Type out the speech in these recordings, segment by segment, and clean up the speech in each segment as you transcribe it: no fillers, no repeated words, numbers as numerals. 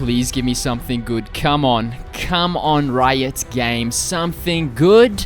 please give me something good. Come on. Come on, Riot Games. Something good?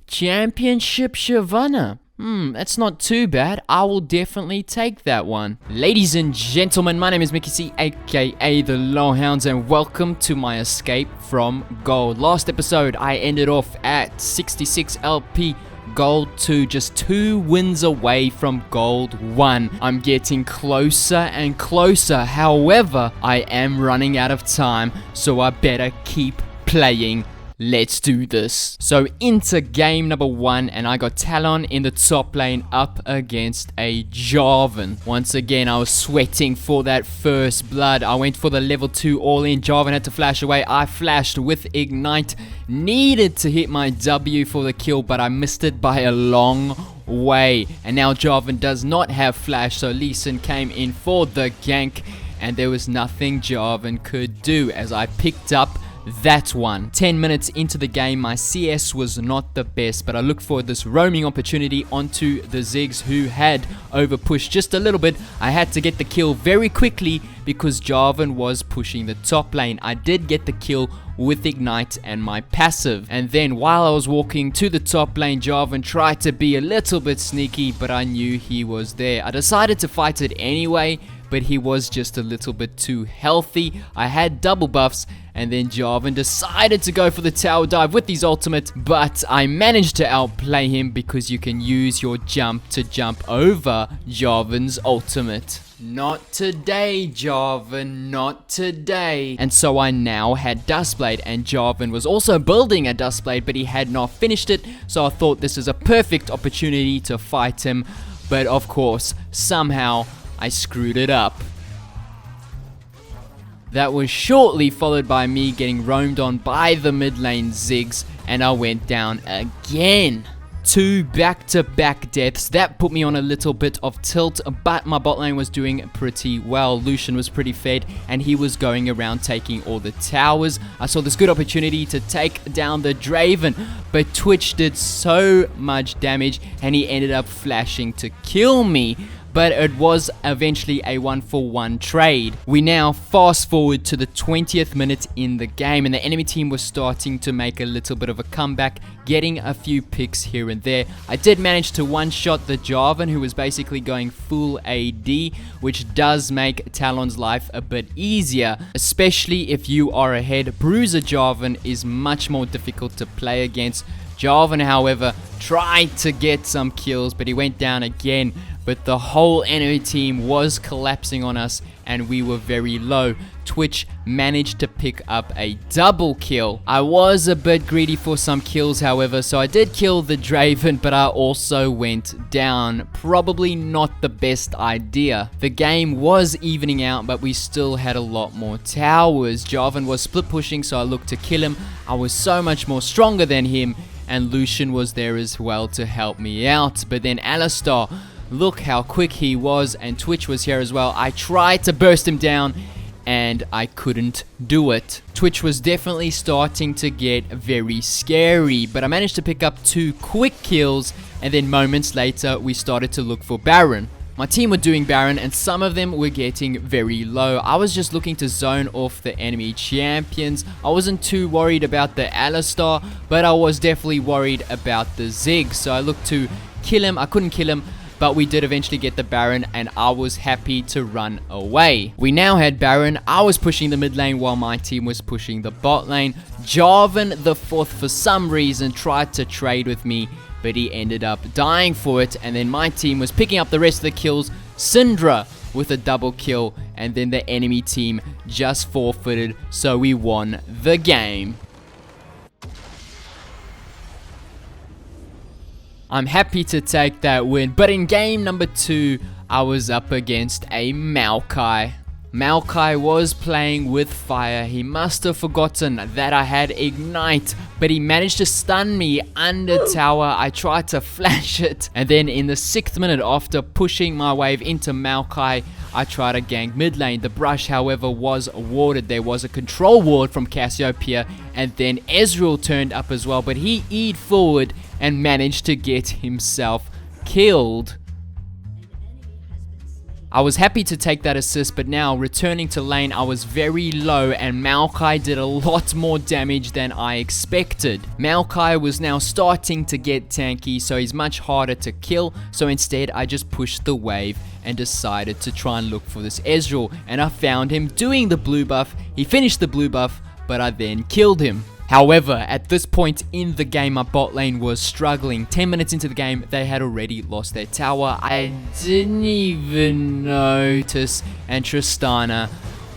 Championship Shyvana. That's not too bad. I will definitely take that one. Ladies and gentlemen, my name is Mickey C, aka The Lowhounds, and welcome to my escape from gold. Last episode, I ended off at 66 LP gold 2, just 2 wins away from gold 1. I'm getting closer and closer. However, I am running out of time, so I better keep playing. Let's do this. So into game number 1, and I got Talon in the top lane up against a Jarvan. Once again, I was sweating for that first blood. I went for the level 2 all in. Jarvan had to flash away. I flashed with Ignite. Needed to hit my W for the kill, but I missed it by a long way. And now Jarvan does not have flash, so Lee Sin came in for the gank, and there was nothing Jarvan could do as I picked up that one. 10 minutes into the game, my CS was not the best, but I looked for this roaming opportunity onto the Ziggs, who had overpushed just a little bit. I had to get the kill very quickly because Jarvan was pushing the top lane. I did get the kill with Ignite and my passive, and then while I was walking to the top lane, Jarvan tried to be a little bit sneaky, but I knew he was there. I decided to fight it anyway, but he was just a little bit too healthy. I had double buffs, and then Jarvan decided to go for the tower dive with his ultimate, but I managed to outplay him because you can use your jump to jump over Jarvan's ultimate. Not today, Jarvan, not today. And so I now had Duskblade, and Jarvan was also building a Duskblade, but he had not finished it, so I thought this is a perfect opportunity to fight him, but of course, somehow I screwed it up. That was shortly followed by me getting roamed on by the mid lane Ziggs, and I went down again. 2 back-to-back deaths. That put me on a little bit of tilt, but my bot lane was doing pretty well. Lucian was pretty fed, and he was going around taking all the towers. I saw this good opportunity to take down the Draven, but Twitch did so much damage, and he ended up flashing to kill me. But it was eventually a 1-for-1 trade. We now fast forward to the 20th minute in the game, and the enemy team was starting to make a little bit of a comeback, getting a few picks here and there. I did manage to one-shot the Jarvan, who was basically going full AD, which does make Talon's life a bit easier, especially if you are ahead. Bruiser Jarvan is much more difficult to play against. Jarvan, however, tried to get some kills, but he went down again. But the whole enemy team was collapsing on us, and we were very low. Twitch managed to pick up a double kill. I was a bit greedy for some kills, however, so I did kill the Draven, but I also went down. Probably not the best idea. The game was evening out, but we still had a lot more towers. Jarvan was split pushing, so I looked to kill him. I was so much more stronger than him, and Lucian was there as well to help me out. But then Alistar, look how quick he was, and Twitch was here as well. I tried to burst him down, and I couldn't do it. Twitch was definitely starting to get very scary, but I managed to pick up 2 quick kills, and then moments later, we started to look for Baron. My team were doing Baron, and some of them were getting very low. I was just looking to zone off the enemy champions. I wasn't too worried about the Alistar, but I was definitely worried about the Ziggs, so I looked to kill him. I couldn't kill him, but we did eventually get the Baron, and I was happy to run away. We now had Baron. I was pushing the mid lane while my team was pushing the bot lane. Jarvan the 4th, for some reason, tried to trade with me, but he ended up dying for it, and then my team was picking up the rest of the kills. Syndra with a double kill, and then the enemy team just forfeited, so we won the game. I'm happy to take that win, but in game number 2, I was up against a Maokai. Maokai was playing with fire. He must have forgotten that I had Ignite, but he managed to stun me under tower. I tried to flash it, and then in the 6th minute, after pushing my wave into Maokai, I tried to gank mid lane. The brush, however, was warded. There was a control ward from Cassiopeia, and then Ezreal turned up as well, but he E'd forward and managed to get himself killed. I was happy to take that assist, but now returning to lane, I was very low and Maokai did a lot more damage than I expected. Maokai was now starting to get tanky, so he's much harder to kill, so instead I just pushed the wave and decided to try and look for this Ezreal, and I found him doing the blue buff. He finished the blue buff, but I then killed him. However, at this point in the game, my bot lane was struggling. 10 minutes into the game, they had already lost their tower. I didn't even notice, and Tristana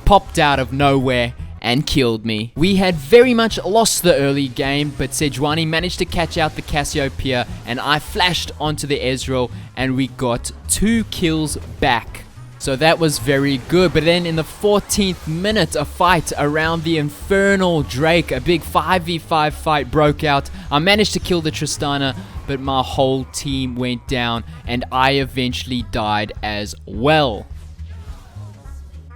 popped out of nowhere and killed me. We had very much lost the early game, but Sejuani managed to catch out the Cassiopeia, and I flashed onto the Ezreal, and we got 2 kills back. So that was very good. But then in the 14th minute, a fight around the Infernal Drake, a big 5v5 fight broke out. I managed to kill the Tristana, but my whole team went down, and I eventually died as well.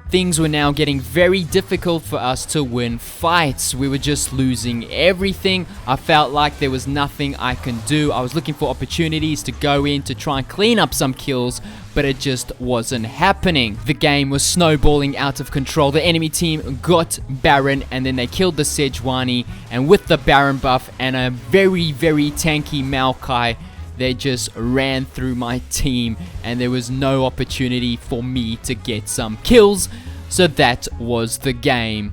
Things were now getting very difficult for us to win fights. We were just losing everything. I felt like there was nothing I can do. I was looking for opportunities to go in to try and clean up some kills, but it just wasn't happening. The game was snowballing out of control. The enemy team got Baron, and then they killed the Sejuani, and with the Baron buff and a very, very tanky Maokai, they just ran through my team, and there was no opportunity for me to get some kills. So that was the game.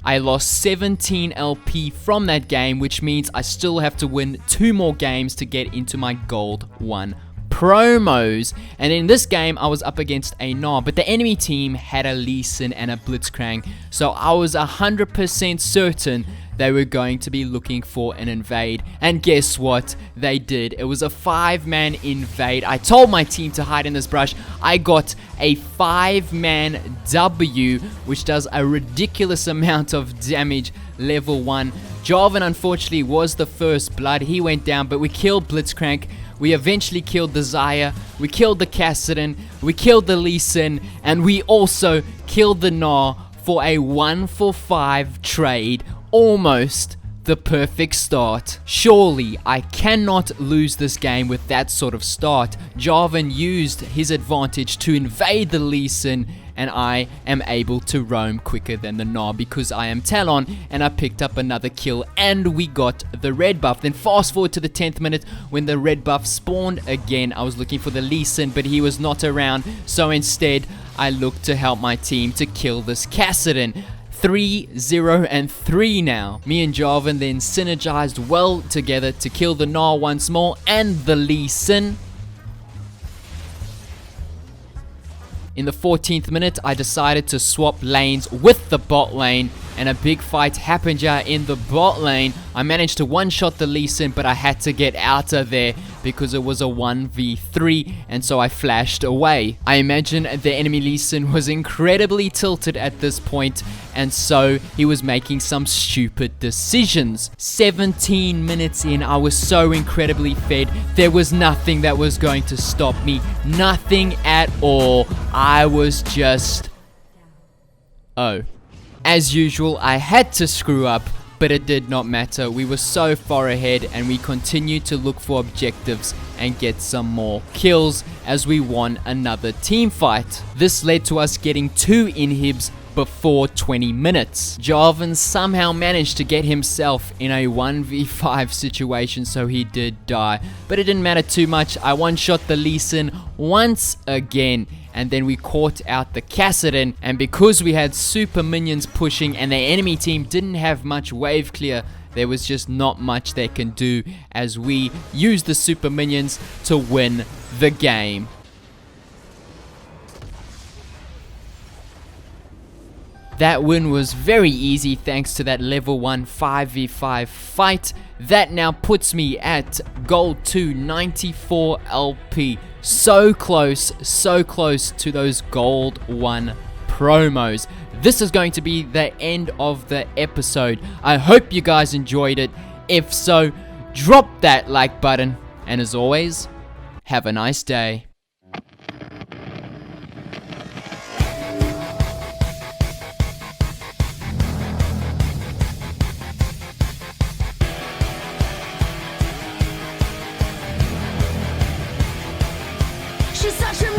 I lost 17 LP from that game, which means I still have to win 2 more games to get into my Gold 1 promos. And in this game I was up against a Gnar, but the enemy team had a Lee Sin and a Blitzcrank, so I was 100% certain they were going to be looking for an invade, and guess what? They did. It was a 5-man invade. I told my team to hide in this brush. I got a 5-man W, which does a ridiculous amount of damage, level 1. Jarvan unfortunately was the first blood. He went down, but we killed Blitzcrank. We eventually killed the Xayah, we killed the Kassadin, we killed the Lee Sin, and we also killed the Gnar for a 1-for-5 trade. Almost the perfect start. Surely I cannot lose this game with that sort of start. Jarvan used his advantage to invade the Lee Sin, and I am able to roam quicker than the Gnar because I am Talon, and I picked up another kill, and we got the red buff. Then fast forward to the 10th minute when the red buff spawned again. I was looking for the Lee Sin, but he was not around, so instead I looked to help my team to kill this Kassadin. 3-0-3 now. Me and Jarvan then synergized well together to kill the Gnar once more and the Lee Sin. In the 14th minute, I decided to swap lanes with the bot lane, and a big fight happened here in the bot lane. I managed to one-shot the Lee Sin, but I had to get out of there because it was a 1v3, and so I flashed away. I imagine the enemy Lee Sin was incredibly tilted at this point, and so he was making some stupid decisions. 17 minutes in, I was so incredibly fed. There was nothing that was going to stop me. Nothing at all. I was just... oh. As usual, I had to screw up, but it did not matter. We were so far ahead, and we continued to look for objectives and get some more kills as we won another team fight. This led to us getting 2 inhibs before 20 minutes. Jarvan somehow managed to get himself in a 1v5 situation, so he did die, but it didn't matter too much. I one-shot the Lee Sin once again, and then we caught out the Kassadin, and because we had super minions pushing and the enemy team didn't have much wave clear, there was just not much they can do as we used the super minions to win the game. That win was very easy thanks to that level 1 5v5 fight. That now puts me at Gold 2 94 LP. So close to those Gold 1 promos. This is going to be the end of the episode. I hope you guys enjoyed it. If so, drop that like button. And as always, have a nice day. such a